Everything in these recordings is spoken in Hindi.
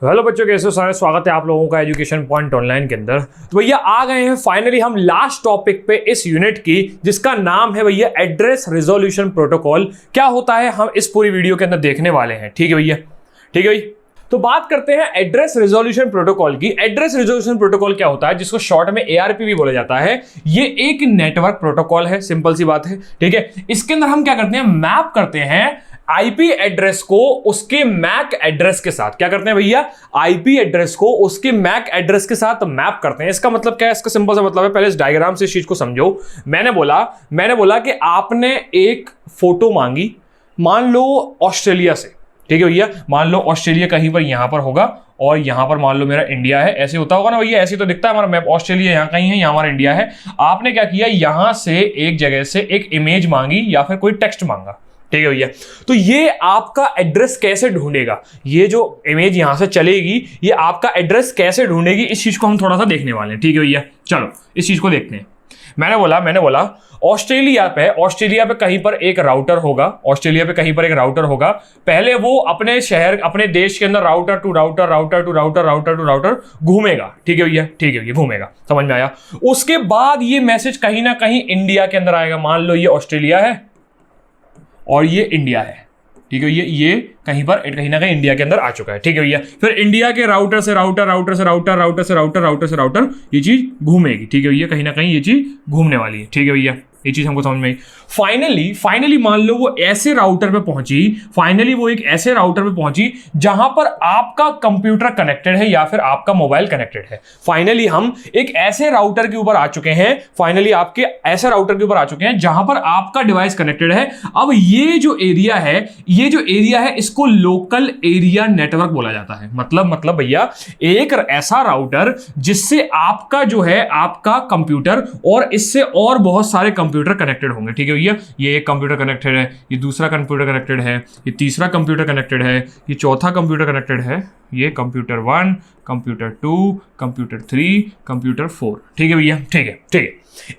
हेलो बच्चों, कैसे हो सारे। स्वागत है आप लोगों का एजुकेशन पॉइंट ऑनलाइन के अंदर। तो भैया आ गए हैं फाइनली हम लास्ट टॉपिक पे इस यूनिट की, जिसका नाम है भैया एड्रेस रिजोल्यूशन प्रोटोकॉल। क्या होता है हम इस पूरी वीडियो के अंदर देखने वाले हैं। ठीक है भैया, ठीक है भाई। तो बात करते हैं एड्रेस रिजोल्यूशन प्रोटोकॉल की। एड्रेस रिजोल्यूशन प्रोटोकॉल क्या होता है, जिसको शॉर्ट में ARP भी बोला जाता है। ये एक नेटवर्क प्रोटोकॉल है, सिंपल सी बात है। ठीक है, इसके अंदर हम क्या करते हैं, मैप करते हैं आईपी एड्रेस को उसके मैक एड्रेस के साथ। क्या करते हैं भैया, आईपी एड्रेस को उसके मैक एड्रेस के साथ मैप करते हैं। इसका मतलब क्या है, इसका सिंपल सा मतलब है, पहले इस डायग्राम से इस चीज को समझो। मैंने बोला कि आपने एक फोटो मांगी, मान लो ऑस्ट्रेलिया से। ठीक है भैया, मान लो ऑस्ट्रेलिया कहीं पर यहां पर होगा और यहां पर मान लो मेरा इंडिया है। ऐसे होता होगा ना भैया, ऐसे तो दिखता है हमारा मैप। ऑस्ट्रेलिया यहां कहीं है, यहां हमारा इंडिया है। आपने क्या किया, यहां से एक जगह से एक इमेज मांगी या फिर कोई टेक्स्ट मांगा। ठीक है भैया, तो ये आपका एड्रेस कैसे ढूंढेगा, ये जो इमेज यहां से चलेगी ये आपका एड्रेस कैसे ढूंढेगी, इस चीज को हम थोड़ा सा देखने वाले हैं। ठीक है भैया, चलो इस चीज को देखते हैं। मैंने बोला ऑस्ट्रेलिया पे कहीं पर एक राउटर होगा। ऑस्ट्रेलिया पे कहीं पर एक राउटर होगा। पहले वो अपने शहर, अपने देश के अंदर राउटर टू राउटर घूमेगा। ठीक है भैया, ठीक है भैया, घूमेगा, समझ में आया। उसके बाद ये मैसेज कहीं ना कहीं इंडिया के अंदर आएगा। मान लो ये ऑस्ट्रेलिया है और ये इंडिया है। ठीक है, ये कहीं ना कहीं इंडिया के अंदर आ चुका है। ठीक है भैया, फिर इंडिया के राउटर से राउटर ये चीज घूमेगी। ठीक है भैया, कहीं ना कहीं ये चीज घूमने वाली है। ठीक है भैया, ये चीज हमको समझ में आई। फाइनली मान लो वो ऐसे राउटर पे पहुंची, जहां पर आपका कंप्यूटर कनेक्टेड है या फिर आपका मोबाइल कनेक्टेड है। फाइनली हम एक ऐसे राउटर के ऊपर आ चुके हैं, जहां पर आपका डिवाइस कनेक्टेड है। अब ये जो एरिया है इसको लोकल एरिया नेटवर्क बोला जाता है। मतलब भैया एक ऐसा राउटर जिससे आपका जो है आपका कंप्यूटर और इससे और बहुत सारे कंप्यूटर कनेक्टेड होंगे। ठीक है भैया, ये एक कंप्यूटर कनेक्टेड है, ये दूसरा कंप्यूटर कनेक्टेड है, ये तीसरा कंप्यूटर कनेक्टेड है, ये चौथा कंप्यूटर कनेक्टेड है, ये कंप्यूटर 1, कंप्यूटर 2, कंप्यूटर 3, कंप्यूटर 4। ठीक है भैया, ठीक है।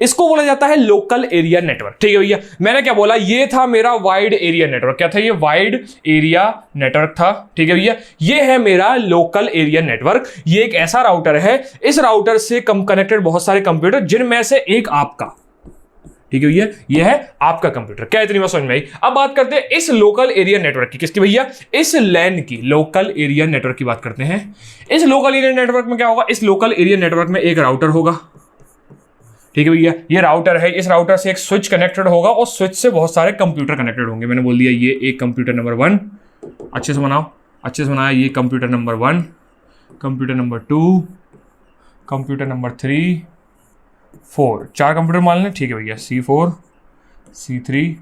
इसको बोला जाता है लोकल एरिया नेटवर्क। ठीक है भैया, मैंने क्या बोला, ये था मेरा वाइड एरिया नेटवर्क। क्या था ये, वाइड एरिया नेटवर्क था। ठीक है भैया, ये है मेरा लोकल एरिया नेटवर्क। ये एक ऐसा राउटर है, इस राउटर से कनेक्टेड बहुत सारे कंप्यूटर, जिनमें से एक आपका। ठीक है भैया, ये है आपका कंप्यूटर। क्या इतनी बात समझ में आई। अब बात करते हैं इस लोकल एरिया नेटवर्क की। किसकी भैया, इस लैन की, लोकल एरिया नेटवर्क की बात करते हैं। इस लोकल एरिया नेटवर्क में क्या होगा, इस लोकल एरिया नेटवर्क में एक राउटर होगा। ठीक है भैया, ये राउटर है, इस राउटर से एक स्विच कनेक्टेड होगा और स्विच से बहुत सारे कंप्यूटर कनेक्टेड होंगे। मैंने बोल दिया ये एक कंप्यूटर नंबर 1, अच्छे से बनाया। ये computer number 1, computer number 2, computer number 3, 4, 4 computer मान लें। ठीक है भैया, C4, C3,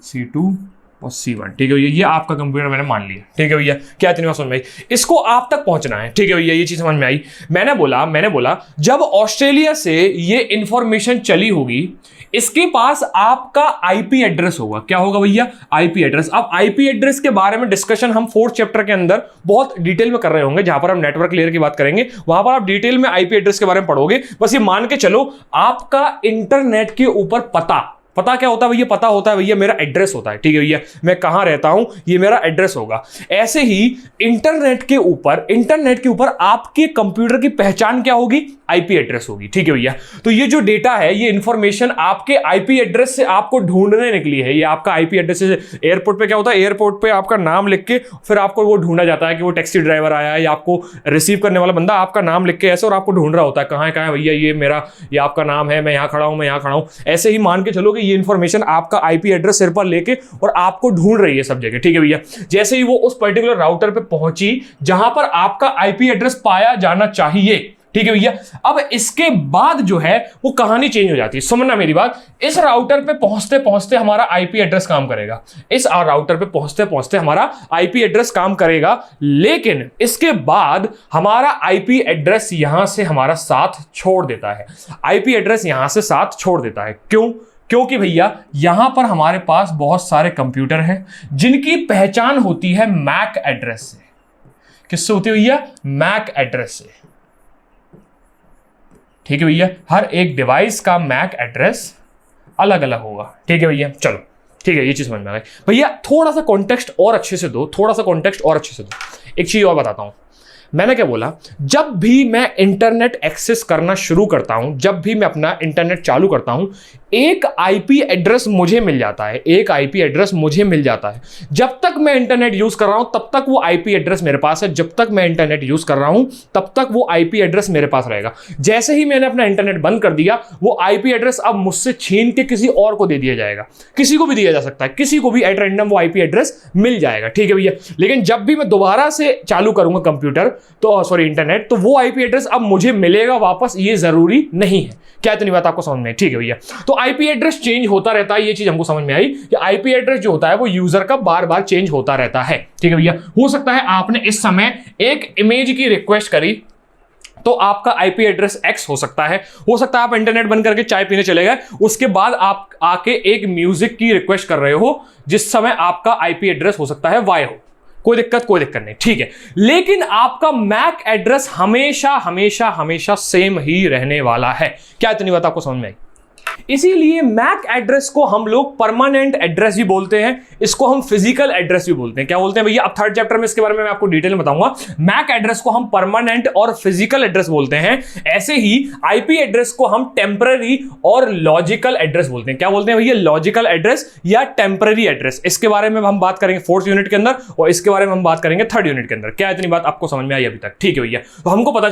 C2 और C1। ठीक है भैया, ये आपका कंप्यूटर मैंने मान लिया। ठीक है भैया, क्या इतनी बात समझ में आई। इसको आप तक पहुंचना है। ठीक है भैया, ये चीज समझ में आई। मैंने बोला जब ऑस्ट्रेलिया से ये इंफॉर्मेशन चली होगी, इसके पास आपका आईपी एड्रेस होगा। क्या होगा भैया, आईपी एड्रेस। अब आईपी एड्रेस के बारे में डिस्कशन हम 4th चैप्टर के अंदर बहुत डिटेल में कर रहे होंगे, जहां पर हम नेटवर्क लेयर की बात करेंगे। वहां पर आप डिटेल में आईपी एड्रेस के बारे में पढ़ोगे। बस ये मान के चलो, आपका इंटरनेट के ऊपर पता क्या होता है भैया, पता होता है भैया मेरा एड्रेस होता है। ठीक है भैया, मैं कहां रहता हूं ये मेरा एड्रेस होगा। ऐसे ही इंटरनेट के ऊपर आपके कंप्यूटर की पहचान क्या होगी, आईपी एड्रेस होगी। ठीक है भैया, तो ये जो डेटा है, ये इंफॉर्मेशन आपके आईपी एड्रेस से आपको ढूंढने निकली है। ये आपका आईपी एड्रेस से एयरपोर्ट पे क्या होता है, एयरपोर्ट पे आपका नाम लिख के फिर आपको वो ढूंढा जाता है कि वो टैक्सी ड्राइवर आया है या आपको रिसीव करने वाला बंदा आपका नाम लिख के ऐसे, और आपको ढूंढ रहा होता है कहां है भैया, ये आपका नाम है, मैं यहां खड़ा हूं। ऐसे ही मान के चलो कि ये इंफॉर्मेशन आपका आईपी एड्रेस सिर पर लेके और आपको ढूंढ रही है सब जगह। ठीक है भैया, जैसे ही वो उस पर्टिकुलर राउटर पे पहुंची जहां पर आपका आईपी एड्रेस पाया जाना चाहिए। ठीक है भैया, अब इसके बाद जो है वो कहानी चेंज हो जाती है। समझना मेरी बात, इस राउटर पे पहुंचते पहुंचते हमारा आईपी एड्रेस काम करेगा। लेकिन इसके बाद हमारा आईपी एड्रेस यहां से हमारा साथ छोड़ देता है। क्योंकि भैया यहां पर हमारे पास बहुत सारे कंप्यूटर हैं जिनकी पहचान होती है मैक एड्रेस से। किससे होती है भैया, मैक एड्रेस से। ठीक है भैया, हर एक डिवाइस का मैक एड्रेस अलग अलग होगा। ठीक है भैया, चलो ठीक है, ये चीज समझ में आ गई। भैया थोड़ा सा कॉन्टेक्स्ट और अच्छे से दो। एक चीज और बताता हूं। मैंने क्या बोला, जब भी मैं इंटरनेट एक्सेस करना शुरू करता हूं, जब भी मैं अपना इंटरनेट चालू करता हूं, एक आईपी एड्रेस मुझे मिल जाता है, एक आईपी एड्रेस मुझे मिल जाता है। जब तक मैं इंटरनेट यूज कर रहा हूं तब तक वो आईपी एड्रेस मेरे पास है, जब तक मैं इंटरनेट यूज कर रहा हूं तब तक वो आईपी एड्रेस मेरे पास रहेगा। जैसे ही मैंने अपना इंटरनेट बंद कर दिया, वो आईपी एड्रेस अब मुझसे छीन के किसी और को दे दिया जाएगा, किसी को भी दिया जा सकता है, किसी को भी एट रैंडम वो आईपी एड्रेस मिल जाएगा, ठीक है भैया। लेकिन जब भी मैं दोबारा से चालू करूंगा कंप्यूटर तो सॉरी इंटरनेट, तो वो आईपी एड्रेस अब मुझे मिलेगा वापस, ये जरूरी नहीं है। क्या इतनी बात आपको समझ में, ठीक है भैया। तो आईपी एड्रेस चेंज होता रहता है, ये चीज हमको समझ में आई कि आईपी एड्रेस जो होता है वो यूजर का बार बार चेंज होता रहता है, ठीक है भैया। हो सकता है आपने इस समय एक इमेज की रिक्वेस्ट करी तो आपका आईपी एड्रेस एक्स हो सकता है आप इंटरनेट बंद करके चाय पीने चले गए, उसके बाद आप आके एक म्यूजिक की रिक्वेस्ट कर रहे हो, जिस समय आपका आईपी एड्रेस हो सकता है वाई हो, कोई दिक्कत नहीं, ठीक है। लेकिन आपका मैक एड्रेस हमेशा हमेशा हमेशा सेम ही रहने वाला है। क्या इतनी बात आपको समझ में आई? इसीलिए मैक एड्रेस को हम लोग परमानेंट एड्रेस भी बोलते हैं, इसको हम फिजिकल एड्रेस भी बोलते हैं। क्या बोलते हैं भैया? अब थर्ड चैप्टर में इसके बारे में मैं आपको डिटेल में बताऊंगा। मैक एड्रेस को हम परमानेंट और फिजिकल एड्रेस बोलते हैं, ऐसे ही आईपी एड्रेस को हम टेम्पररी और लॉजिकल एड्रेस बोलते हैं। क्या बोलते हैं भैया? लॉजिकल एड्रेस या टेम्पररी एड्रेस। इसके बारे में हम बात करेंगे फोर्थ यूनिट के अंदर, और इसके बारे में हम बात करेंगे थर्ड यूनिट के अंदर। क्या इतनी बात आपको समझ में आई अभी तक? ठीक है भैया। तो हमको पता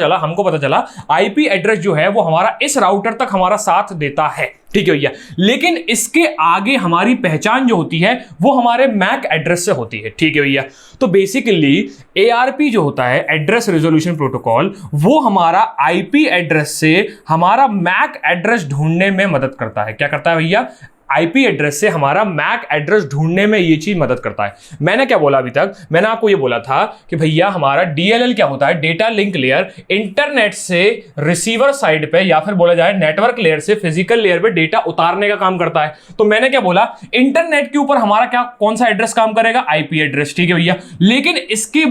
चला आईपी एड्रेस जो है वो हमारा इस राउटर तक हमारा साथ देता है, ठीक है भैया। लेकिन इसके आगे हमारी पहचान जो होती है वो हमारे मैक एड्रेस से होती है, ठीक है भैया। तो बेसिकली एआरपी जो होता है, एड्रेस रिजोल्यूशन प्रोटोकॉल, वो हमारा आईपी एड्रेस से हमारा मैक एड्रेस ढूंढने में मदद करता है। क्या करता है भैया? आईपी एड्रेस से हमारा मैक एड्रेस ढूंढने में ये चीज मदद करता है। मैंने क्या बोला अभी तक? मैंने आपको ये बोला था कि भैया हमारा डीएलएल क्या होता है, डेटा लिंक लेयर, इंटरनेट से रिसीवर साइड पे या फिर बोला जाए नेटवर्क लेयर से फिजिकल लेयर पे डेटा उतारने का काम करता है। तो मैंने क्या बोला, इंटरनेट के ऊपर हमारा क्या कौन सा एड्रेस काम करेगा? आईपी एड्रेस, ठीक है भैया। लेकिन इसके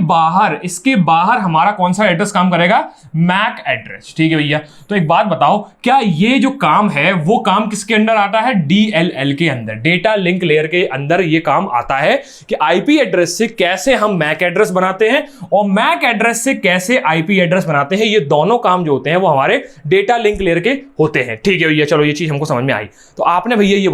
बाहर हमारा कौन सा एड्रेस काम करेगा? मैक एड्रेस, ठीक है भैया। तो एक बात बताओ, क्या ये जो काम है वो काम किसके अंदर आता है? डीएलएल के अंदर, डेटा लिंक लेयर के अंदर ये काम आता है कि आईपी एड्रेस से कैसे हम मैक एड्रेस बनाते हैं और मैक एड्रेस से कैसे आईपी एड्रेस बनाते हैं। ये दोनों काम जो होते हैं वो हमारे डेटा लिंक लेयर के होते हैं, ठीक है भैया। चलो ये चीज हमको समझ में आई। तो आपने भैया ये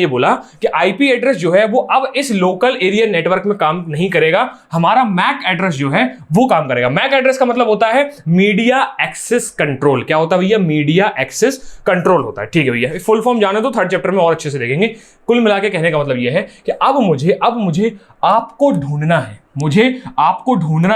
बोला कि आईपी एड्रेस जो है वो अब इस लोकल एरिया नेटवर्क में काम नहीं करेगा, हमारा मैक एड्रेस जो है वो काम करेगा। मैक एड्रेस का मतलब होता है मीडिया एक्सेस कंट्रोल। क्या होता है भैया? मीडिया एक्सेस कंट्रोल होता है, ठीक है भैया। फुल फॉर्म जाने तो थर्ड चैप्टर में और अच्छे से देखेंगे। कुल मिला के कहने का मतलब यह है कि अब मुझे आपको ढूंढना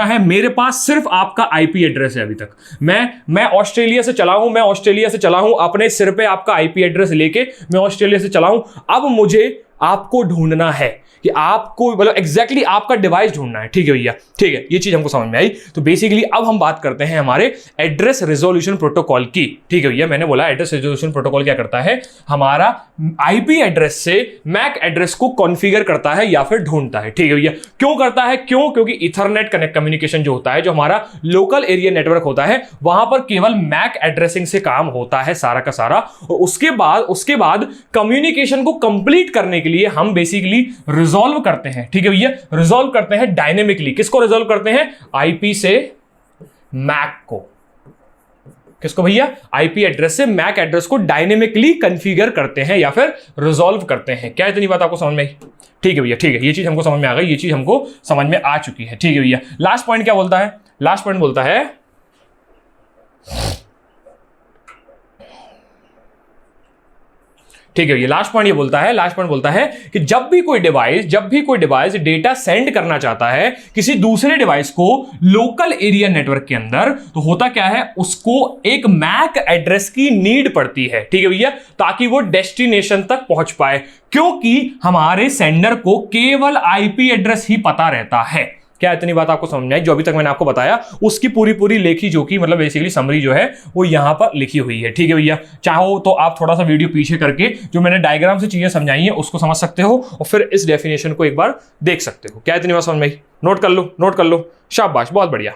है, मेरे पास सिर्फ आपका आईपी एड्रेस है। अभी तक मैं ऑस्ट्रेलिया से चला हूं, अपने सिर पे आपका आईपी एड्रेस लेके मैं ऑस्ट्रेलिया से चला हूं। अब मुझे आपको ढूंढना है कि आपको मतलब एग्जैक्टली आपका डिवाइस ढूंढना है, ठीक है भैया, ठीक है। ये चीज हमको समझ में आई। तो बेसिकली अब हम बात करते हैं हमारे एड्रेस रिजोल्यूशन प्रोटोकॉल की, ठीक है भैया। मैंने बोला एड्रेस रिजोल्यूशन प्रोटोकॉल क्या करता है, हमारा आईपी एड्रेस से मैक एड्रेस को कॉन्फ़िगर करता है या फिर ढूंढता है, ठीक है भैया। क्यों करता है? क्योंकि इथरनेट कनेक्ट कम्युनिकेशन जो होता है, जो हमारा लोकल एरिया नेटवर्क होता है, वहां पर केवल मैक एड्रेसिंग से काम होता है सारा का सारा। और उसके बाद कम्युनिकेशन को कंप्लीट करने के लिए हम बेसिकली रिजॉल्व करते हैं, ठीक है भैया। रिजॉल्व करते हैं डायनेमिकली। किसको रिजॉल्व करते हैं? आईपी से मैक को। किसको भैया? आईपी एड्रेस से मैक एड्रेस को डायनेमिकली कॉन्फ़िगर करते हैं या फिर रिजॉल्व करते हैं। क्या इतनी बात आपको समझ में आई? ठीक है भैया, ठीक है। ये चीज हमको समझ में आ गई, ये चीज हमको समझ में आ चुकी है, ठीक है भैया। लास्ट पॉइंट क्या बोलता है? लास्ट पॉइंट बोलता है ठीक है, ये लास्ट पॉइंट बोलता है कि जब भी कोई डिवाइस डेटा सेंड करना चाहता है किसी दूसरे डिवाइस को लोकल एरिया नेटवर्क के अंदर, तो होता क्या है, उसको एक मैक एड्रेस की नीड पड़ती है, ठीक है भैया, ताकि वो डेस्टिनेशन तक पहुंच पाए। क्योंकि हमारे सेंडर को केवल आईपी एड्रेस ही पता रहता है। क्या इतनी बात आपको समझ में आई? जो अभी तक मैंने आपको बताया उसकी पूरी लेखी जो कि मतलब बेसिकली समरी जो है वो यहां पर लिखी हुई है, ठीक है भैया। चाहो तो आप थोड़ा सा वीडियो पीछे करके जो मैंने डायग्राम से चीजें समझाई हैं उसको समझ सकते हो और फिर इस डेफिनेशन को एक बार देख सकते हो। क्या इतनी बात समझ में आई? नोट कर लो, शाबाश, बहुत बढ़िया,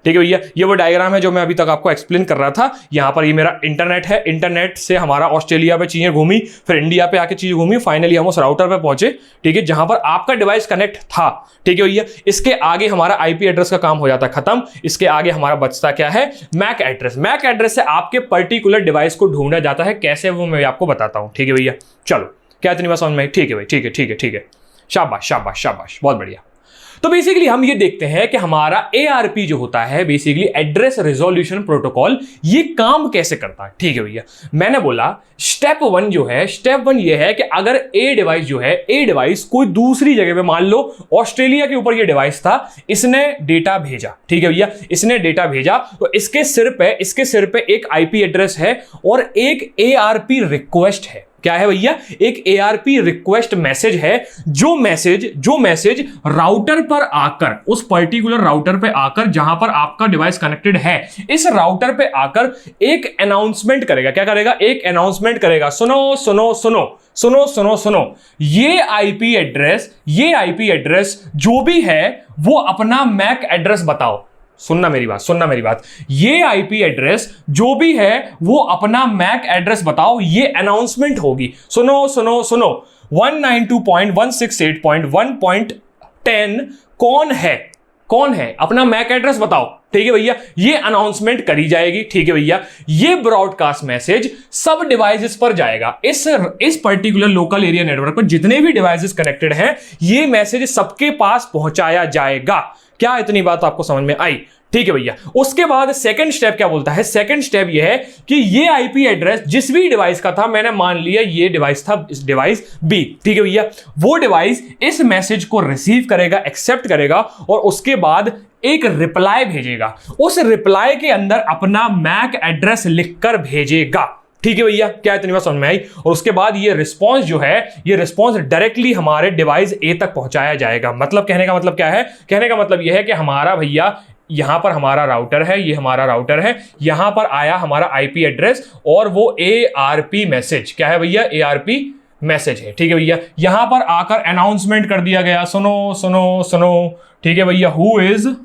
ठीक है भैया, ये वो डायग्राम है जो मैं अभी तक आपको एक्सप्लेन कर रहा था। यहां पर ये मेरा इंटरनेट है, इंटरनेट से हमारा ऑस्ट्रेलिया पे चीजें घूमी, फिर इंडिया पे आके चीजें घूमी, फाइनली हम उस राउटर पे पहुंचे, ठीक है, जहां पर आपका डिवाइस कनेक्ट था। ठीक है भैया, इसके आगे हमारा आईपी एड्रेस का काम हो जाता है खत्म। इसके आगे हमारा बचता क्या है, मैक एड्रेस। मैक एड्रेस से आपके पर्टिकुलर डिवाइस को ढूंढा जाता है, कैसे वो मैं आपको बताता हूं। ठीक है भैया, चलो क्या इतनी बात समझ में? ठीक है भाई, ठीक है ठीक है ठीक है, शाबाश शाबाश शाबाश, बहुत बढ़िया। तो बेसिकली हम ये देखते हैं कि हमारा ARP जो होता है, बेसिकली एड्रेस रिजोल्यूशन प्रोटोकॉल, ये काम कैसे करता है। ठीक है भैया, मैंने बोला स्टेप 1 जो है, स्टेप 1 ये है कि अगर ए डिवाइस जो है, ए डिवाइस कोई दूसरी जगह पे, मान लो ऑस्ट्रेलिया के ऊपर ये डिवाइस था, इसने डेटा भेजा। ठीक है भैया, इसने डेटा भेजा, तो इसके सिर पे एक IP एड्रेस है और एक ARP रिक्वेस्ट है। क्या है भैया, एक ARP रिक्वेस्ट मैसेज है। जो मैसेज राउटर पर आकर, उस पर्टिकुलर राउटर पे आकर जहां पर आपका डिवाइस कनेक्टेड है, इस राउटर पे आकर एक अनाउंसमेंट करेगा। क्या करेगा, एक अनाउंसमेंट करेगा, सुनो सुनो सुनो सुनो सुनो सुनो, ये आईपी एड्रेस जो भी है वो अपना मैक एड्रेस बताओ। सुनना मेरी बात, ये आईपी एड्रेस जो भी है वो अपना मैक एड्रेस बताओ, ये अनाउंसमेंट होगी। सुनो सुनो सुनो, 192.168.1.10 कौन है, अपना मैक एड्रेस बताओ। ठीक है भैया, ये अनाउंसमेंट करी जाएगी। ठीक है भैया, ये ब्रॉडकास्ट मैसेज सब डिवाइसेस पर जाएगा। इस पर्टिकुलर लोकल एरिया नेटवर्क पर जितने भी डिवाइसेस कनेक्टेड हैं, ये मैसेज सबके पास पहुंचाया जाएगा। क्या इतनी बात आपको समझ में आई? ठीक है भैया, उसके बाद सेकंड स्टेप क्या बोलता है, सेकंड स्टेप ये है कि ये आईपी एड्रेस जिस भी डिवाइस का था, मैंने मान लिया ये डिवाइस था, इस डिवाइस बी, ठीक है भैया, वो डिवाइस इस मैसेज को रिसीव करेगा, एक्सेप्ट करेगा और उसके बाद एक रिप्लाई भेजेगा। उस रिप्लाई के अंदर अपना मैक एड्रेस लिखकर भेजेगा। ठीक है भैया, क्या इतनी बात समझ में आई? और उसके बाद ये रिस्पॉन्स जो है, ये रिस्पॉन्स डायरेक्टली हमारे डिवाइस ए तक पहुंचाया जाएगा। मतलब कहने का मतलब क्या है, कहने का मतलब यह है कि हमारा भैया यहां पर हमारा राउटर है, ये हमारा राउटर है, यहां पर आया हमारा आईपी एड्रेस और वो ARP मैसेज, क्या है भैया, ARP मैसेज है। ठीक है भैया, यहां पर आकर अनाउंसमेंट कर दिया गया, सुनो सुनो सुनो, ठीक है भैया, हु इज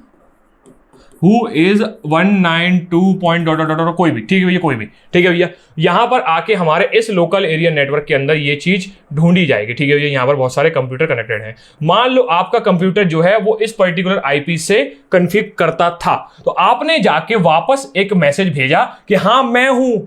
192. कोई भी, ठीक है भैया, कोई भी, ठीक है भैया, यहां पर आके हमारे इस लोकल एरिया नेटवर्क के अंदर ये चीज ढूंढी जाएगी। ठीक है भैया, यहां पर बहुत सारे कंप्यूटर कनेक्टेड हैं। मान लो आपका कंप्यूटर जो है वो इस पर्टिकुलर आईपी से कन्फिग करता था, तो आपने जाके वापस एक मैसेज भेजा कि हाँ मैं हूं।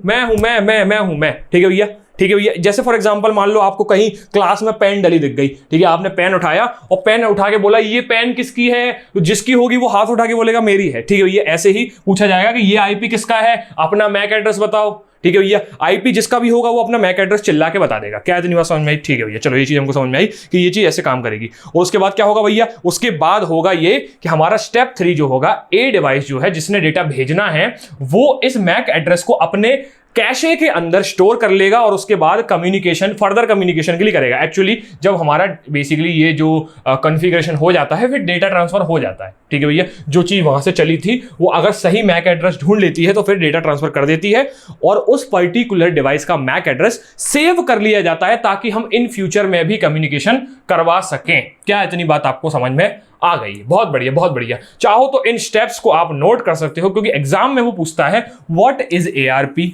ठीक है भैया, ठीक है भैया, जैसे फॉर एग्जांपल मान लो आपको कहीं क्लास में पेन डली दिख गई, ठीक है, आपने पेन उठाया और पेन उठा के बोला ये पेन किसकी है, तो जिसकी होगी वो हाथ उठा के बोलेगा मेरी है। ठीक है भैया, ऐसे ही पूछा जाएगा कि ये आईपी किसका है, अपना मैक एड्रेस बताओ। ठीक है भैया, आईपी जिसका भी होगा वो अपना मैक एड्रेस चिल्ला के बता देगा। क्या इतनी बात समझ में आई? ठीक है भैया, चलो ये चीज हमको समझ में आई कि ये चीज ऐसे काम करेगी। और उसके बाद क्या होगा भैया, उसके बाद होगा ये कि हमारा स्टेप 3 जो होगा, ए डिवाइस जो है जिसने डेटा भेजना है वो इस मैक एड्रेस को अपने कैशे के अंदर स्टोर कर लेगा और उसके बाद फर्दर कम्युनिकेशन के लिए करेगा। एक्चुअली जब हमारा बेसिकली ये जो कॉन्फ़िगरेशन हो जाता है, फिर डेटा ट्रांसफर हो जाता है। ठीक है भैया, जो चीज वहां से चली थी वो अगर सही मैक एड्रेस ढूंढ लेती है तो फिर डेटा ट्रांसफर कर देती है और उस पर्टिकुलर डिवाइस का मैक एड्रेस सेव कर लिया जाता है ताकि हम इन फ्यूचर में भी कम्युनिकेशन करवा सकें। क्या इतनी बात आपको समझ में आ गई? बहुत बढ़िया, बहुत बढ़िया। चाहो तो इन स्टेप्स को आप नोट कर सकते हो क्योंकि एग्जाम में वो पूछता है व्हाट इज ARP।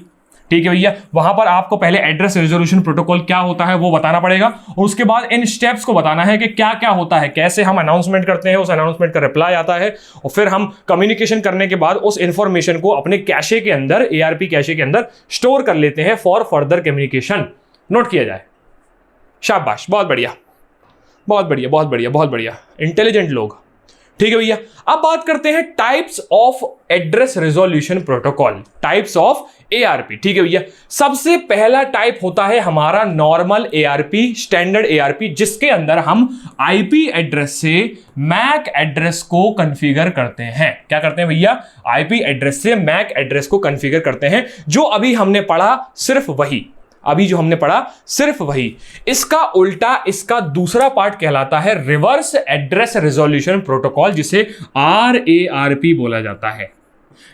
ठीक है भैया, वहां पर आपको पहले एड्रेस रिजोल्यूशन प्रोटोकॉल क्या होता है वो बताना पड़ेगा और उसके बाद इन स्टेप्स को बताना है कि क्या क्या होता है, कैसे हम अनाउंसमेंट करते हैं, उस अनाउंसमेंट का रिप्लाई आता है और फिर हम कम्युनिकेशन करने के बाद उस इंफॉर्मेशन को अपने कैशे के अंदर, ARP कैशे के अंदर स्टोर कर लेते हैं फॉर फर्दर कम्युनिकेशन। नोट किया जाए। शाबाश, बहुत बढ़िया, बहुत बढ़िया, बहुत बढ़िया, बहुत बढ़िया, इंटेलिजेंट लोग। ठीक है भैया, अब बात करते हैं types of address resolution protocol, types of ARP। ठीक है भैया, सबसे पहला टाइप होता है हमारा नॉर्मल ARP, स्टैंडर्ड ARP, जिसके अंदर हम IP एड्रेस से मैक एड्रेस को कॉन्फ़िगर करते हैं। क्या करते हैं भैया? IP एड्रेस से मैक एड्रेस को कॉन्फ़िगर करते हैं। जो अभी हमने पढ़ा सिर्फ वही, अभी जो हमने पढ़ा सिर्फ वही। इसका उल्टा, इसका दूसरा पार्ट कहलाता है रिवर्स एड्रेस रिजोल्यूशन प्रोटोकॉल, जिसे RARP बोला जाता है।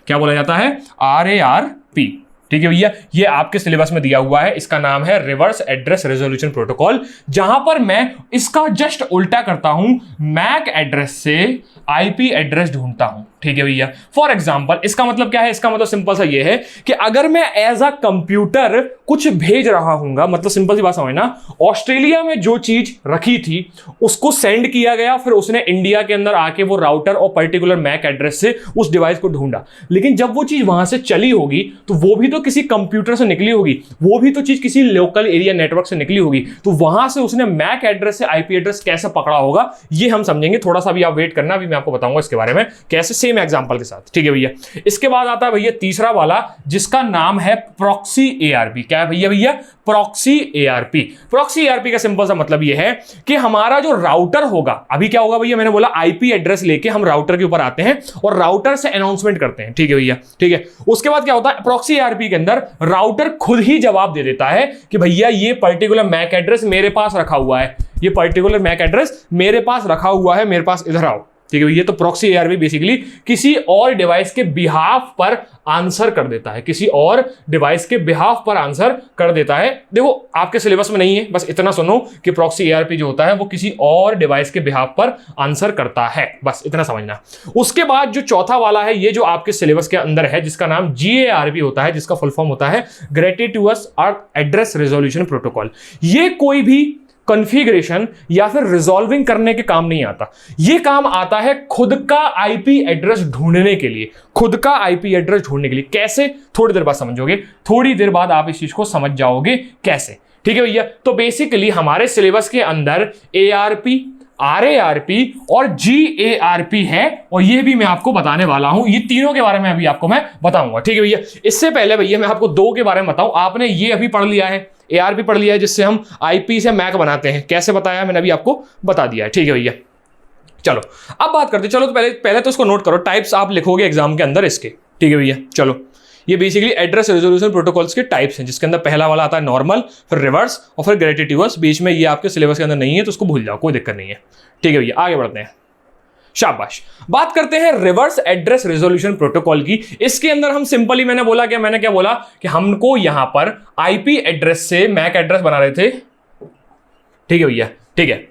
क्या बोला जाता है? RARP। ठीक है भैया, ये आपके सिलेबस में दिया हुआ है, इसका नाम है रिवर्स एड्रेस रिजोल्यूशन प्रोटोकॉल, जहां पर मैं इसका जस्ट उल्टा करता हूं, मैक एड्रेस से IP एड्रेस ढूंढता हूं। ठीक है भैया। फॉर एग्जाम्पल इसका मतलब क्या है, इसका मतलब सिंपल सा ये है कि अगर मैं एज अ कंप्यूटर कुछ भेज रहा हूंगा, मतलब सिंपल सी बात समझना, ऑस्ट्रेलिया में जो चीज रखी थी उसको सेंड किया गया, फिर उसने इंडिया के अंदर आके वो राउटर और पर्टिकुलर मैक एड्रेस से उस डिवाइस को ढूंढा, लेकिन जब वो चीज वहां से चली होगी तो वो भी तो किसी कंप्यूटर से निकली होगी, वो भी तो चीज किसी लोकल एरिया नेटवर्क से निकली होगी, तो वहां से उसने मैक एड्रेस से आईपी एड्रेस कैसे पकड़ा होगा ये हम समझेंगे। थोड़ा सा भी आप वेट करना, अभी मैं आपको बताऊंगा इसके बारे में कैसे, सेम एग्जांपल के साथ, ठीक है भैया। इसके बाद आता है भैया तीसरा वाला जिसका नाम है प्रॉक्सी एआरपी। क्या है भैया? Proxy ARP. प्रॉक्सी एआरपी का सिंपल सा मतलब यह है कि हमारा जो राउटर होगा, अभी क्या होगा भैया, मैंने बोला आईपी एड्रेस लेके हम राउटर के ऊपर आते हैं और राउटर से अनाउंसमेंट करते हैं, ठीक है भैया, ठीक है। उसके बाद क्या होता है, प्रॉक्सी एआरपी के अंदर राउटर खुद ही जवाब दे देता है कि भैया ये पर्टिकुलर मैक एड्रेस मेरे पास रखा हुआ है, ये पर्टिकुलर मैक एड्रेस मेरे पास रखा हुआ है, मेरे पास इधर आओ, ठीक है भैया। तो प्रॉक्सी एआरपी बेसिकली किसी और डिवाइस के बिहाफ पर आंसर कर देता है, किसी और डिवाइस के बिहाफ पर आंसर कर देता है। देखो आपके सिलेबस में नहीं है, बस इतना सुनो कि प्रॉक्सी एआरपी जो होता है वो किसी और डिवाइस के बिहाफ पर आंसर करता है, बस इतना समझना। उसके बाद जो चौथा वाला है, ये जो आपके सिलेबस के अंदर है, जिसका नाम जीएआरपी होता है, जिसका फुल फॉर्म होता है ग्रेटिट्यूअस एड्रेस रेजोल्यूशन प्रोटोकॉल। ये कोई भी कॉन्फ़िगरेशन या फिर रिजॉल्विंग करने के काम नहीं आता, ये काम आता है खुद का आईपी एड्रेस ढूंढने के लिए, खुद का आईपी एड्रेस ढूंढने के लिए। कैसे? थोड़ी देर बाद समझोगे, थोड़ी देर बाद आप इस चीज को समझ जाओगे कैसे, ठीक है भैया। तो बेसिकली हमारे सिलेबस के अंदर एआरपी, आरएआरपी और जीएआरपी है, और ये भी मैं आपको बताने वाला हूं, ये तीनों के बारे में अभी आपको मैं बताऊंगा, ठीक है भैया। इससे पहले भैया मैं आपको दो के बारे में बताऊं। आपने ये अभी पढ़ लिया है, एआरपी पढ़ लिया है, जिससे हम आईपी से मैक बनाते हैं, कैसे बताया मैंने अभी आपको बता दिया है, ठीक है भैया। चलो अब बात करते, चलो तो पहले तो इसको नोट करो, टाइप्स आप लिखोगे एग्जाम के अंदर इसके, ठीक है भैया। चलो ये बेसिकली एड्रेस रेजोल्यूशन प्रोटोकॉल्स के टाइप्स हैं, जिसके अंदर पहला वाला आता है नॉर्मल, फिर रिवर्स और फिर ग्रेटिट्यूअस। बीच में ये आपके सिलेबस के अंदर नहीं है तो उसको भूल जाओ, कोई दिक्कत नहीं है, ठीक है भैया। आगे बढ़ते हैं, शाबाश। बात करते हैं रिवर्स एड्रेस रेजोल्यूशन प्रोटोकॉल की। इसके अंदर हम सिंपली, मैंने क्या बोला कि हमको यहां पर आईपी एड्रेस से मैक एड्रेस बना रहे थे, ठीक है भैया, ठीक है।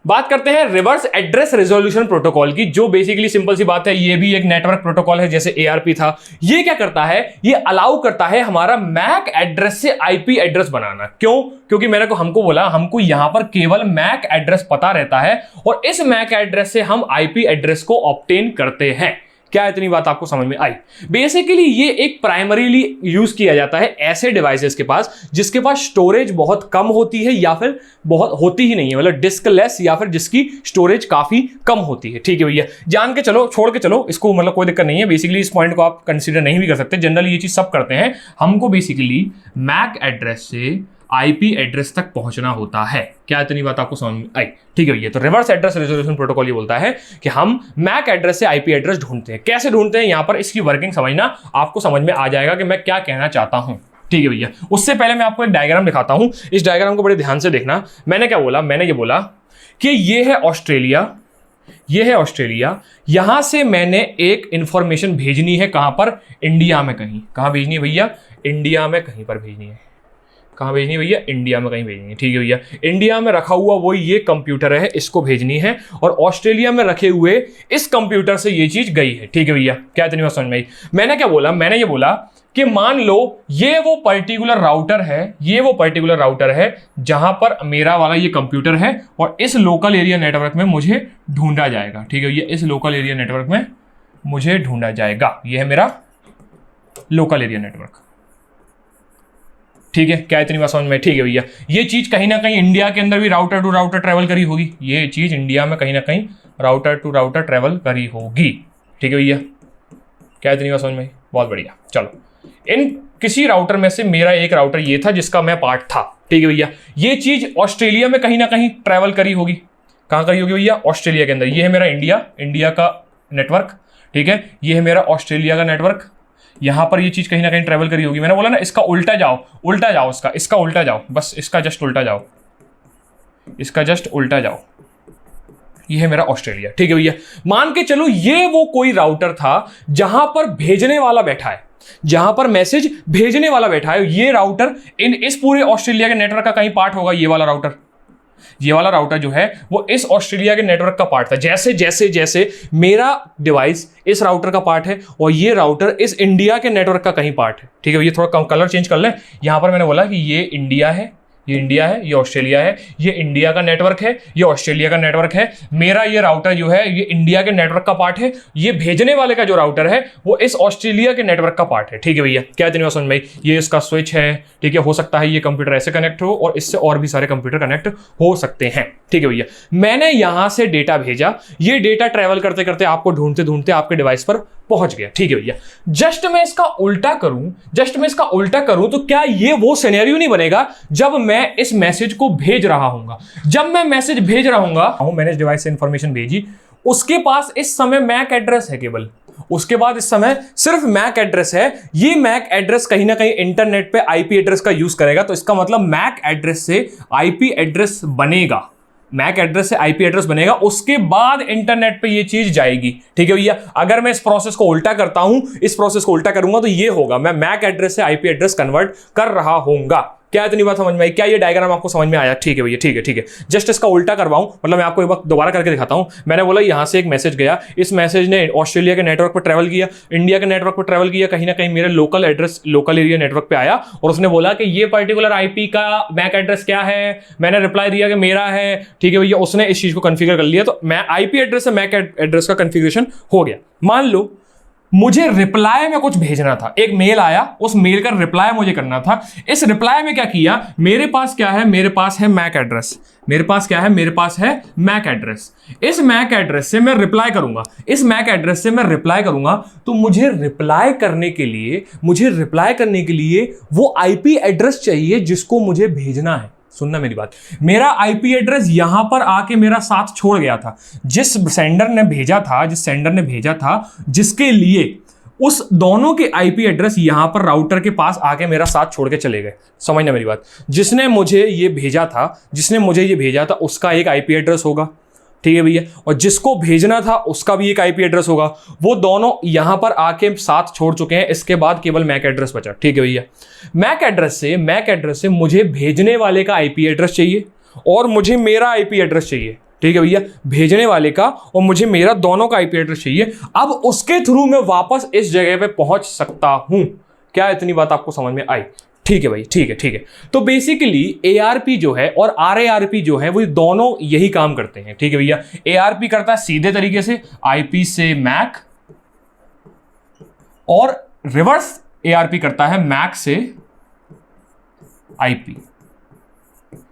बात करते हैं रिवर्स एड्रेस रेजोल्यूशन प्रोटोकॉल की, जो बेसिकली सिंपल सी बात है, ये भी एक नेटवर्क प्रोटोकॉल है जैसे एआरपी था। ये क्या करता है, ये अलाउ करता है हमारा मैक एड्रेस से आईपी एड्रेस बनाना। क्यों? क्योंकि हमको बोला हमको यहां पर केवल मैक एड्रेस पता रहता है और इस मैक एड्रेस से हम आईपी एड्रेस को ऑब्टेन करते हैं। क्या इतनी बात आपको समझ में आई? बेसिकली ये एक प्राइमरीली यूज किया जाता है ऐसे डिवाइसेस के पास जिसके पास स्टोरेज बहुत कम होती है या फिर बहुत होती ही नहीं है, मतलब डिस्क लेस, या फिर जिसकी स्टोरेज काफी कम होती है, ठीक है भैया। जान के चलो, छोड़ के चलो इसको, मतलब कोई दिक्कत नहीं है। बेसिकली इस पॉइंट को आप कंसीडर नहीं भी कर सकते, जनरली ये चीज सब करते हैं। हमको बेसिकली मैक एड्रेस से आईपी एड्रेस तक पहुंचना होता है। क्या इतनी बात आपको समझ में आई? ठीक है भैया। तो रिवर्स एड्रेस रेजोल्यूशन प्रोटोकॉल ये बोलता है कि हम मैक एड्रेस से आईपी एड्रेस ढूंढते हैं। कैसे ढूंढते हैं, यहां पर इसकी वर्किंग समझना, आपको समझ में आ जाएगा कि मैं क्या कहना चाहता हूं, ठीक है भैया। उससे पहले मैं आपको एक डायग्राम दिखाता हूं, इस डायग्राम को बड़े ध्यान से देखना। मैंने क्या बोला, मैंने ये बोला कि ये है ऑस्ट्रेलिया, ये है ऑस्ट्रेलिया, यहां से मैंने एक इंफॉर्मेशन भेजनी है, कहां पर, इंडिया में कहीं। कहां भेजनी है भैया? इंडिया में कहीं पर भेजनी है। कहाँ भेजनी है भैया? इंडिया में कहीं भेजनी है, ठीक है भैया। इंडिया में रखा हुआ वो ये कंप्यूटर है, इसको भेजनी है, और ऑस्ट्रेलिया में रखे हुए इस कंप्यूटर से ये चीज गई है, ठीक है भैया। क्या इतनी बात समझ में आई? मैंने क्या बोला, मैंने ये बोला कि मान लो ये वो पर्टिकुलर राउटर है, ये वो पर्टिकुलर राउटर है जहां पर मेरा वाला ये कंप्यूटर है, और इस लोकल एरिया नेटवर्क में मुझे ढूंढा जाएगा, ठीक है भैया। इस लोकल एरिया नेटवर्क में मुझे ढूंढा जाएगा, ये है मेरा लोकल एरिया नेटवर्क, ठीक है। क्या इतनी बात समझ में? ठीक है भैया। ये चीज कहीं ना कहीं इंडिया के अंदर भी राउटर टू राउटर ट्रेवल करी होगी, ये चीज इंडिया में कहीं ना कहीं राउटर टू राउटर ट्रेवल करी होगी, ठीक है भैया। क्या इतनी बात समझ में? बहुत बढ़िया। चलो, इन किसी राउटर में से मेरा एक राउटर ये था जिसका मैं पार्ट था, ठीक है भैया। ये चीज ऑस्ट्रेलिया में कहीं ना कहीं ट्रेवल करी होगी। कहां करी होगी भैया? ऑस्ट्रेलिया के अंदर। ये है मेरा इंडिया का नेटवर्क, ठीक है। ये है मेरा ऑस्ट्रेलिया का नेटवर्क, यहां पर ये चीज कहीं ना कहीं ट्रेवल करी होगी। मैंने बोला ना, इसका उल्टा जाओ, उल्टा जाओ, इसका उल्टा जाओ, बस इसका जस्ट उल्टा जाओ, इसका जस्ट उल्टा जाओ। ये है मेरा ऑस्ट्रेलिया, ठीक है भैया। मान के चलो ये वो कोई राउटर था जहां पर भेजने वाला बैठा है, जहां पर मैसेज भेजने वाला बैठा है। ये राउटर इस पूरे ऑस्ट्रेलिया के नेटवर्क का कहीं पार्ट होगा, ये वाला राउटर, ये वाला राउटर जो है वो इस ऑस्ट्रेलिया के नेटवर्क का पार्ट था। जैसे जैसे जैसे मेरा डिवाइस इस राउटर का पार्ट है और ये राउटर इस इंडिया के नेटवर्क का कहीं पार्ट है, ठीक है। ये थोड़ा कलर चेंज कर लें। यहां पर मैंने बोला कि ये इंडिया है, ये इंडिया है, ये ऑस्ट्रेलिया है, ये इंडिया का नेटवर्क है, ये ऑस्ट्रेलिया का नेटवर्क है। मेरा ये राउटर जो है ये इंडिया के नेटवर्क का पार्ट है, ये भेजने वाले का जो राउटर है वो इस ऑस्ट्रेलिया के नेटवर्क का पार्ट है, ठीक है भैया। क्या इतनी बात समझ में आई? ये इसका स्विच है, ठीक है। हो सकता है ये कंप्यूटर ऐसे कनेक्ट हो और इससे और भी सारे कंप्यूटर कनेक्ट हो सकते हैं, ठीक है भैया। मैंने यहां से डेटा भेजा, ये डेटा ट्रेवल करते करते आपको ढूंढते ढूंढते आपके डिवाइस पर पहुंच गया, ठीक है भैया। जस्ट मैं इसका उल्टा करूं तो क्या ये वो सिनेरियो नहीं बनेगा जब मैं इस मैसेज को भेज रहा हूंगा? जब मैं मैसेज भेज रहा हूंगा, मैंने इस डिवाइस से इंफॉर्मेशन भेजी, उसके पास इस समय मैक एड्रेस है केवल, उसके बाद इस समय सिर्फ मैक एड्रेस है। ये मैक एड्रेस कहीं ना कहीं इंटरनेट पे आईपी एड्रेस का यूज करेगा, तो इसका मतलब मैक एड्रेस से आईपी एड्रेस बनेगा, मैक एड्रेस से आईपी एड्रेस बनेगा, उसके बाद इंटरनेट पे ये चीज जाएगी, ठीक है भैया। अगर मैं इस प्रोसेस को उल्टा करता हूं, इस प्रोसेस को उल्टा करूंगा तो ये होगा, मैं मैक एड्रेस से आईपी एड्रेस कन्वर्ट कर रहा हूंगा। क्या इतनी बात समझ में आई? क्या ये डायग्राम आपको समझ में आया? ठीक है भैया, ठीक है, ठीक है। जस्ट इसका उल्टा करवाऊं, मतलब मैं आपको एक बार दोबारा करके दिखाता हूं। मैंने बोला यहां से एक मैसेज गया, इस मैसेज ने ऑस्ट्रेलिया के नेटवर्क पर ट्रैवल किया, इंडिया के नेटवर्क पर ट्रैवल किया, कहीं ना कहीं मेरे local address, local area network पे आया और उसने बोला कि ये पर्टिकुलर आईपी का मैक एड्रेस क्या है। मैंने रिप्लाई दिया कि मेरा है, ठीक है भैया। उसने इस चीज को कॉन्फ़िगर कर लिया, तो मैं आईपी एड्रेस से मैक एड्रेस का कॉन्फ़िगरेशन हो गया। मान लो मुझे रिप्लाई में कुछ भेजना था, एक मेल आया, उस मेल का रिप्लाई मुझे करना था। इस रिप्लाई में क्या किया, मेरे पास क्या है, मेरे पास है मैक एड्रेस। मेरे पास क्या है, मेरे पास है मैक एड्रेस। इस मैक एड्रेस से मैं रिप्लाई करूंगा, इस मैक एड्रेस से मैं रिप्लाई करूंगा, तो मुझे रिप्लाई करने के लिए वो आईपी एड्रेस चाहिए जिसको मुझे भेजना है। सुनना मेरी बात, मेरा आईपी एड्रेस यहां पर आके मेरा साथ छोड़ गया था। जिस सेंडर ने भेजा था, जिसके लिए उस दोनों के आईपी एड्रेस यहां पर राउटर के पास आके मेरा साथ छोड़ के चले गए। समझना मेरी बात, जिसने मुझे ये भेजा था उसका एक आईपी एड्रेस होगा, ठीक है भैया, और जिसको भेजना था उसका भी एक आईपी एड्रेस होगा। वो दोनों यहां पर आके साथ छोड़ चुके हैं, इसके बाद केवल मैक एड्रेस बचा, ठीक है भैया। मैक एड्रेस से मुझे भेजने वाले का आईपी एड्रेस चाहिए और मुझे मेरा आईपी एड्रेस चाहिए, ठीक है भैया। भेजने वाले का और मुझे मेरा दोनों का आईपी एड्रेस चाहिए। अब उसके थ्रू मैं वापस इस जगह पे पहुंच सकता हूं। क्या इतनी बात आपको समझ में आई? ठीक है भाई, ठीक है, ठीक है। तो बेसिकली एआरपी जो है और आरएआरपी जो है वो दोनों यही काम करते हैं, ठीक है भैया। एआरपी करता है सीधे तरीके से आईपी से मैक, और रिवर्स एआरपी करता है मैक से आईपी।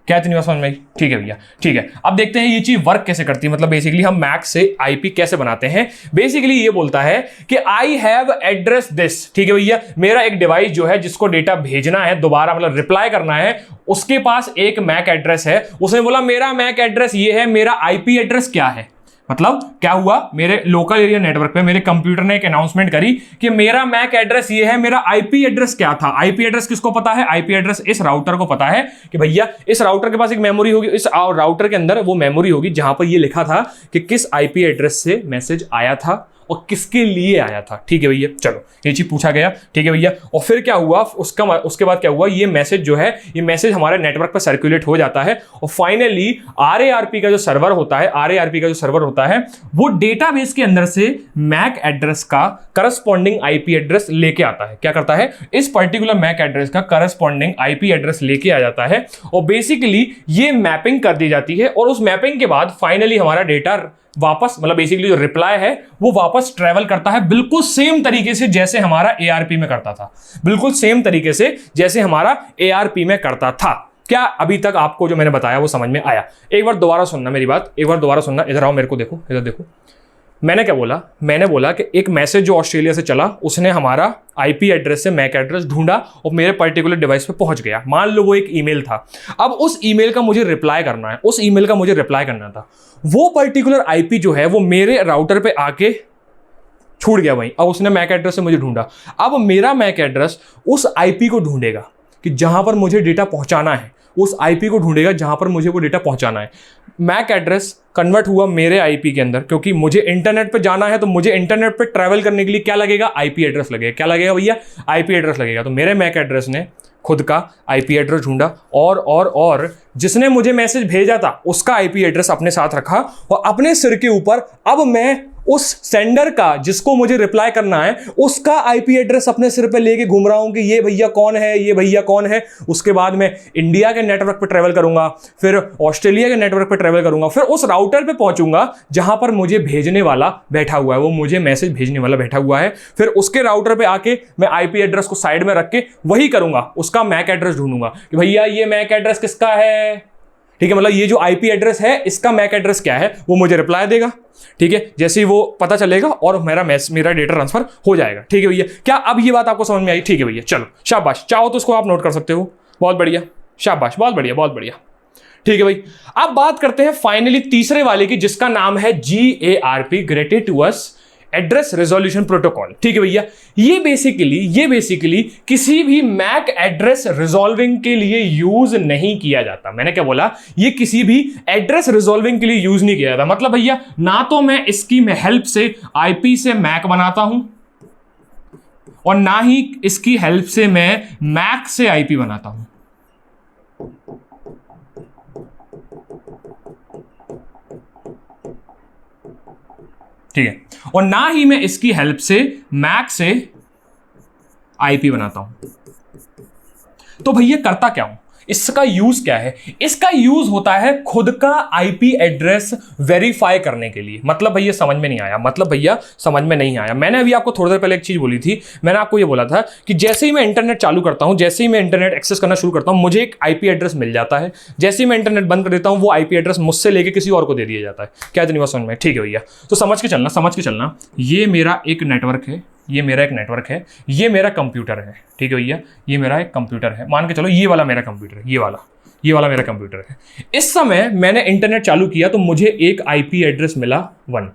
क्या इतनी बात समझ में आई? ठीक है भैया, ठीक है। अब देखते हैं ये चीज वर्क कैसे करती है, मतलब बेसिकली हम मैक से आईपी कैसे बनाते हैं। बेसिकली ये बोलता है कि आई हैव एड्रेस दिस, ठीक है भैया। मेरा एक डिवाइस जो है जिसको डेटा भेजना है दोबारा, मतलब रिप्लाई करना है, उसके पास एक मैक एड्रेस है। उसने बोला मेरा मैक एड्रेस ये है, मेरा आईपी एड्रेस क्या है। मतलब क्या हुआ, मेरे लोकल एरिया नेटवर्क पे मेरे कंप्यूटर ने एक अनाउंसमेंट करी कि मेरा मैक एड्रेस ये है, मेरा आईपी एड्रेस क्या था। आईपी एड्रेस किसको पता है? आईपी एड्रेस इस राउटर को पता है कि भैया इस राउटर के पास एक मेमोरी होगी, इस राउटर के अंदर वो मेमोरी होगी जहां पर ये लिखा था कि किस आईपी एड्रेस से मैसेज आया था और किसके लिए आया था, ठीक है भैया। चलो ये चीज पूछा गया, ठीक है भैया। और फिर क्या हुआ, उसके बाद क्या हुआ, ये मैसेज जो है, ये मैसेज हमारे नेटवर्क पर सर्कुलेट हो जाता है और फाइनली आरएआरपी का जो सर्वर होता है, वो डेटाबेस के अंदर से मैक एड्रेस का करस्पॉन्डिंग आईपी एड्रेस लेके आता है। क्या करता है, इस पर्टिकुलर मैक एड्रेस का करस्पॉन्डिंग आईपी एड्रेस लेके आ जाता है और बेसिकली ये मैपिंग कर दी जाती है। और उस मैपिंग के बाद फाइनली हमारा डेटा वापस, मतलब बेसिकली जो रिप्लाई है वो वापस ट्रैवल करता है, बिल्कुल सेम तरीके से जैसे हमारा एआरपी में करता था, बिल्कुल सेम तरीके से जैसे हमारा एआरपी में करता था। क्या अभी तक आपको जो मैंने बताया वो समझ में आया? एक बार दोबारा सुनना मेरी बात, एक बार दोबारा सुनना। इधर आओ, मेरे को देखो, इधर देखो। मैंने क्या बोला, मैंने बोला कि एक मैसेज जो ऑस्ट्रेलिया से चला, उसने हमारा आईपी एड्रेस से मैक एड्रेस ढूंढा और मेरे पर्टिकुलर डिवाइस पे पहुंच गया। मान लो वो एक ईमेल था। अब उस ईमेल का मुझे रिप्लाई करना था। वो पर्टिकुलर आईपी जो है वो मेरे राउटर पे आके छूट गया वहीं। अब उसने मैक एड्रेस से मुझे ढूंढा। अब मेरा मैक एड्रेस उस आईपी को ढूंढेगा कि जहां पर मुझे डेटा पहुंचाना है, उस आईपी को ढूंढेगा जहां पर मुझे वो डेटा पहुंचाना है। मैक एड्रेस कन्वर्ट हुआ मेरे आईपी के अंदर, क्योंकि मुझे इंटरनेट पे जाना है, तो मुझे इंटरनेट पे ट्रैवल करने के लिए क्या लगेगा? आईपी एड्रेस लगेगा। क्या लगेगा भैया? आईपी एड्रेस लगेगा। तो मेरे मैक एड्रेस ने खुद का आईपी एड्रेस ढूंढा और जिसने मुझे मैसेज भेजा था उसका आईपी एड्रेस अपने साथ रखा और अपने सिर के ऊपर अब मैं उस सेंडर का, जिसको मुझे रिप्लाई करना है, उसका आईपी एड्रेस अपने सिर पे लेके घूम रहा हूं कि ये भैया कौन है, ये भैया कौन है। उसके बाद मैं इंडिया के नेटवर्क पे ट्रेवल करूंगा, फिर ऑस्ट्रेलिया के नेटवर्क पे ट्रेवल करूंगा, फिर उस राउटर पे पहुंचूंगा जहां पर मुझे भेजने वाला बैठा हुआ है, वो मुझे मैसेज भेजने वाला बैठा हुआ है। फिर उसके राउटर पे आके मैं आईपी एड्रेस को साइड में रख के वही करूंगा, उसका मैक एड्रेस ढूंढूंगा कि भैया ये मैक एड्रेस किसका है, ठीक है, मतलब ये जो आईपी एड्रेस है इसका मैक एड्रेस क्या है, वो मुझे रिप्लाई देगा, ठीक है, जैसे ही वो पता चलेगा और मेरा डेटा ट्रांसफर हो जाएगा। ठीक है भैया, क्या अब ये बात आपको समझ में आई? ठीक है भैया, चलो शाबाश, चाहो तो उसको आप नोट कर सकते हो, बहुत बढ़िया, शाबाश, बहुत बढ़िया, बहुत बढ़िया। ठीक है भाई, अब बात करते हैं फाइनली तीसरे वाले की, जिसका नाम है GARP, ग्रेटिटुअस एड्रेस रेजोल्यूशन प्रोटोकॉल। ठीक है भैया, ये बेसिकली किसी भी मैक एड्रेस रिजॉल्विंग के लिए यूज नहीं किया जाता। मैंने क्या बोला? ये किसी भी एड्रेस रिजॉल्विंग के लिए यूज नहीं किया जाता। मतलब भैया, ना तो मैं इसकी हेल्प से आईपी से मैक बनाता हूं और ना ही इसकी हेल्प से मैं मैक से आईपी बनाता हूं। ठीक है, और ना ही मैं इसकी हेल्प से मैक से आईपी बनाता हूं। तो भैया करता क्या हूं? इसका यूज क्या है? इसका यूज होता है खुद का आईपी एड्रेस वेरीफाई करने के लिए। मतलब भैया समझ में नहीं आया, मैंने अभी आपको थोड़ी देर पहले एक चीज बोली थी। मैंने आपको ये बोला था कि जैसे ही मैं इंटरनेट चालू करता हूं, जैसे ही मैं इंटरनेट एक्सेस करना शुरू करता हूं, मुझे एक आईपी एड्रेस मिल जाता है। जैसे ही मैं इंटरनेट बंद कर देता हूं, वो आईपी एड्रेस मुझसे लेके किसी और को दे दिया जाता है। क्या इतनी बात समझ में? ठीक है भैया, तो समझ के चलना, ये मेरा एक नेटवर्क है, ये मेरा कंप्यूटर है। ठीक है भैया, ये मेरा एक कंप्यूटर है, मान के चलो ये वाला मेरा कंप्यूटर है, ये वाला मेरा कंप्यूटर है। इस समय मैंने इंटरनेट चालू किया तो मुझे एक आईपी एड्रेस मिला 1।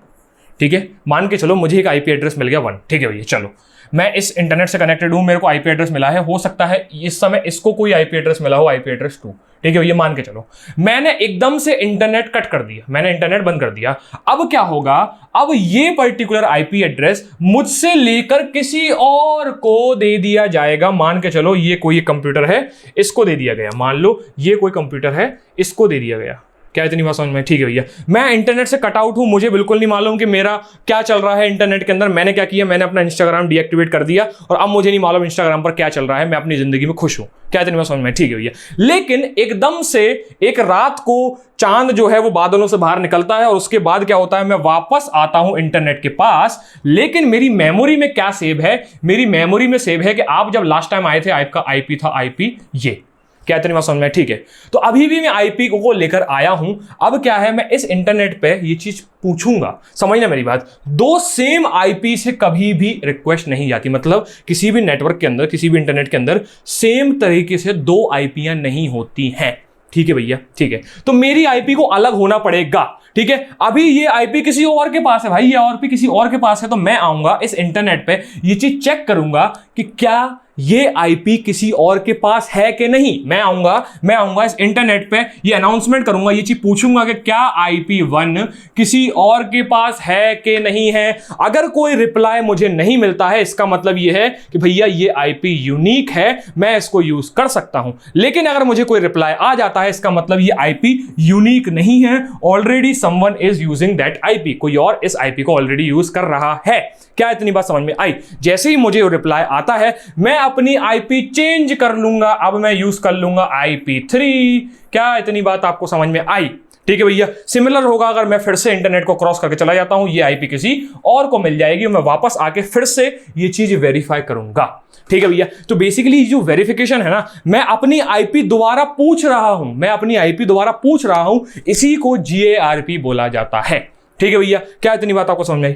ठीक है, मान के चलो मुझे एक आईपी एड्रेस मिल गया 1। ठीक है भैया, चलो मैं इस इंटरनेट से कनेक्टेड हूं, मेरे को आईपी एड्रेस मिला है। हो सकता है इस समय इसको कोई आईपी एड्रेस मिला हो, आईपी एड्रेस 2। ठीक है भैया, मान के चलो मैंने एकदम से इंटरनेट कट कर दिया, मैंने इंटरनेट बंद कर दिया। अब क्या होगा? अब ये पर्टिकुलर आईपी एड्रेस मुझसे लेकर किसी और को दे दिया जाएगा। मान के चलो ये कोई कंप्यूटर है, इसको दे दिया गया। मान लो ये कोई कंप्यूटर है, इसको दे दिया गया। क्या इतनी बात समझ में? ठीक है भैया, मैं इंटरनेट से कट आउट हूं, मुझे बिल्कुल नहीं मालूम कि मेरा क्या चल रहा है इंटरनेट के अंदर। मैंने क्या किया? मैंने अपना इंस्टाग्राम डीएक्टिवेट कर दिया और अब मुझे नहीं मालूम इंस्टाग्राम पर क्या चल रहा है। मैं अपनी जिंदगी में खुश हूं। क्या इतनी बात समझ में? ठीक है भैया, लेकिन एकदम से एक रात को चांद जो है वो बादलों से बाहर निकलता है और उसके बाद क्या होता है? मैं वापस आता हूं इंटरनेट के पास, लेकिन मेरी मेमोरी में क्या सेव है? मेरी मेमोरी में सेव है कि आप जब लास्ट टाइम आए थे, आपका आईपी था आईपी ये। क्या इतनी बात समझ में? ठीक है, तो अभी भी मैं आईपी को लेकर आया हूं। अब क्या है? मैं इस इंटरनेट पे ये चीज पूछूंगा। समझना मेरी बात, 2 सेम आईपी से कभी भी रिक्वेस्ट नहीं जाती। मतलब किसी भी नेटवर्क के अंदर, किसी भी इंटरनेट के अंदर सेम तरीके से 2 आईपीयां नहीं होती हैं। ठीक है भैया, ठीक है, तो मेरी आईपी को अलग होना पड़ेगा। ठीक है, अभी ये आईपी किसी और के पास है भाई, ये आईपी किसी और के पास है, तो मैं आऊंगा इस इंटरनेट पे, ये चीज चेक करूंगा कि क्या ये आईपी किसी और के पास है कि नहीं। मैं आऊंगा इस इंटरनेट पे, ये अनाउंसमेंट करूंगा, ये चीज पूछूंगा कि क्या आईपी 1 किसी और के पास है कि नहीं है। अगर कोई रिप्लाई मुझे नहीं मिलता है, इसका मतलब ये है कि भैया ये आईपी यूनिक है, मैं इसको यूज कर सकता हूं। लेकिन अगर मुझे कोई रिप्लाई आ जाता है, इसका मतलब ये आईपी यूनिक नहीं है, already someone is using that IP, कोई और इस आईपी को ऑलरेडी यूज कर रहा है। क्या इतनी बात समझ में आई? जैसे ही मुझे रिप्लाई आता है, मैं अपनी आईपी चेंज कर लूंगा, अब मैं यूज कर लूंगा IP3। क्या इतनी बात आपको समझ में आई? ठीक है भैया, सिमिलर होगा अगर मैं फिर से इंटरनेट को क्रॉस करके चला जाता हूं, ये आईपी किसी और को मिल जाएगी, मैं वापस आके फिर से ये चीज वेरीफाई करूंगा। ठीक है भैया, तो बेसिकली जो वेरिफिकेशन है ना, मैं अपनी आईपी दोबारा पूछ रहा हूं, इसी को GARP बोला जाता है। ठीक है भैया, क्या इतनी बात आपको समझ में आई?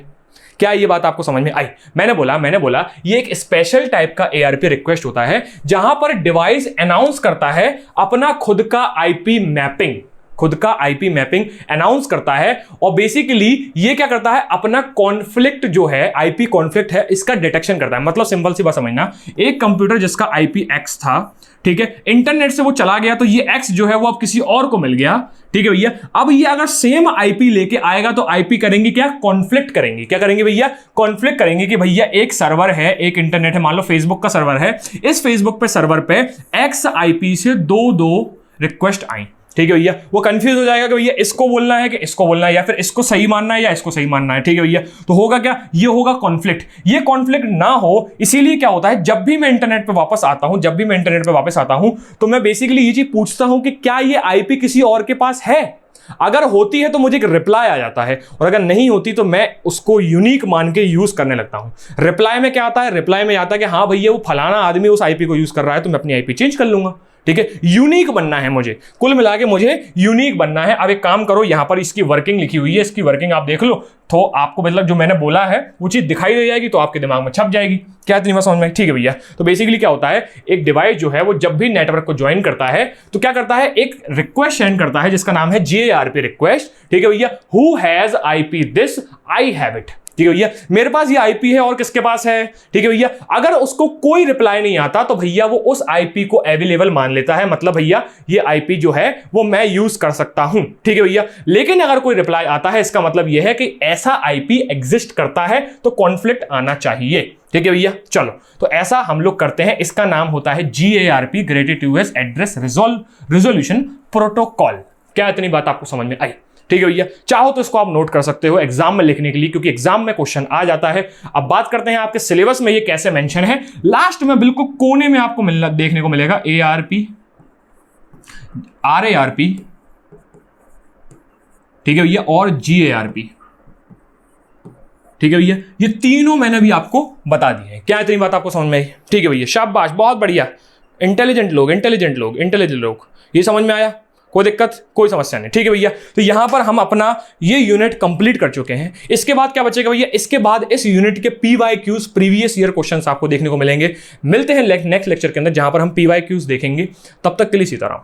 क्या ये बात आपको समझ में आई? मैंने बोला ये एक स्पेशल टाइप का ARP रिक्वेस्ट होता है, जहां पर डिवाइस अनाउंस करता है अपना खुद का आईपी मैपिंग। खुद का आईपी मैपिंग अनाउंस करता है और बेसिकली ये क्या करता है, अपना कॉन्फ्लिक्ट जो है, आईपी कॉन्फ्लिक्ट है, इसका डिटेक्शन करता है। मतलब सिंपल सी बात समझना, एक कंप्यूटर जिसका आईपी एक्स था, ठीक है, इंटरनेट से वो चला गया तो ये एक्स जो है वो अब किसी और को मिल गया, ठीक है भैया। अब ये अगर सेम आईपी लेके आएगा तो आईपी करेंगे क्या, कॉन्फ्लिक्ट करेंगे। क्या करेंगे भैया, कॉन्फ्लिक्ट करेंगे कि भैया एक सर्वर है, एक इंटरनेट है, मान लो फेसबुक का सर्वर है, इस फेसबुक पे सर्वर पे एक्स आईपी से दो रिक्वेस्ट आई, ठीक है भैया। वो कंफ्यूज हो जाएगा कि भैया इसको बोलना है कि इसको बोलना है, या फिर इसको सही मानना है या इसको सही मानना है, ठीक है भैया। तो होगा क्या, ये होगा कॉन्फ्लिक्ट। ये कॉन्फ्लिक्ट ना हो इसीलिए क्या होता है, जब भी मैं इंटरनेट पे वापस आता हूं तो मैं बेसिकली ये चीज पूछता हूं कि क्या ये आईपी किसी और के पास है। अगर होती है तो मुझे एक रिप्लाई आ जाता है, और अगर नहीं होती तो मैं उसको यूनिक मान के यूज करने लगता हूं। रिप्लाई में क्या आता है, रिप्लाई में आता है कि हाँ भैया वो फलाना आदमी उस आईपी को यूज कर रहा है तो मैं अपनी आईपी चेंज कर लूंगा, ठीक है। यूनिक बनना है मुझे, कुल मिला के मुझे यूनिक बनना है। अब एक काम करो, यहां पर इसकी वर्किंग लिखी हुई है, इसकी वर्किंग आप देख लो तो आपको मतलब जो मैंने बोला है वो चीज दिखाई दे जाएगी, तो आपके दिमाग में छप जाएगी। क्या इतनी बात समझ में, ठीक है भैया। तो बेसिकली क्या होता है, एक डिवाइस जो है वो जब भी नेटवर्क को ज्वाइन करता है तो क्या करता है, एक रिक्वेस्ट सेंड करता है जिसका नाम है JARP रिक्वेस्ट, ठीक है भैया। Who has IP this, I have it, ठीक है भैया। मेरे पास ये आईपी है और किसके पास है, ठीक है भैया। अगर उसको कोई रिप्लाई नहीं आता तो भैया वो उस आईपी को अवेलेबल मान लेता है, मतलब भैया ये आईपी जो है वो मैं यूज कर सकता हूं, ठीक है भैया। लेकिन अगर कोई रिप्लाई आता है इसका मतलब यह है कि ऐसा आईपी एग्जिस्ट करता है तो कॉन्फ्लिक्ट आना चाहिए, ठीक है भैया। चलो, तो ऐसा हम लोग करते हैं, इसका नाम होता है GARP, ग्रेटिट्यूडियस एड्रेस रिजोल्यूशन प्रोटोकॉल। क्या इतनी बात आपको समझ में आई, ठीक है भैया। चाहो तो इसको आप नोट कर सकते हो एग्जाम में लिखने के लिए, क्योंकि एग्जाम में क्वेश्चन आ जाता है। अब बात करते हैं आपके सिलेबस में ये कैसे मेंशन है। लास्ट में बिल्कुल कोने में आपको देखने को मिलेगा ARP, RARP, ठीक है भैया, और GARP, ठीक है भैया। ये तीनों मैंने भी आपको बता दिए हैं। क्या इतनी बात आपको समझ में आई, ठीक है भैया, शाबाश, बहुत बढ़िया। इंटेलिजेंट लोग, ये समझ में आया, कोई दिक्कत, कोई समस्या नहीं, ठीक है भैया। तो यहां पर हम अपना ये यूनिट कंप्लीट कर चुके हैं। इसके बाद क्या बचेगा भैया, इसके बाद इस यूनिट के PYQs, प्रीवियस ईयर क्वेश्चंस आपको देखने को मिलेंगे। मिलते हैं नेक्स्ट लेक्चर के अंदर जहां पर हम PYQs देखेंगे। तब तक के लिए सीताराम।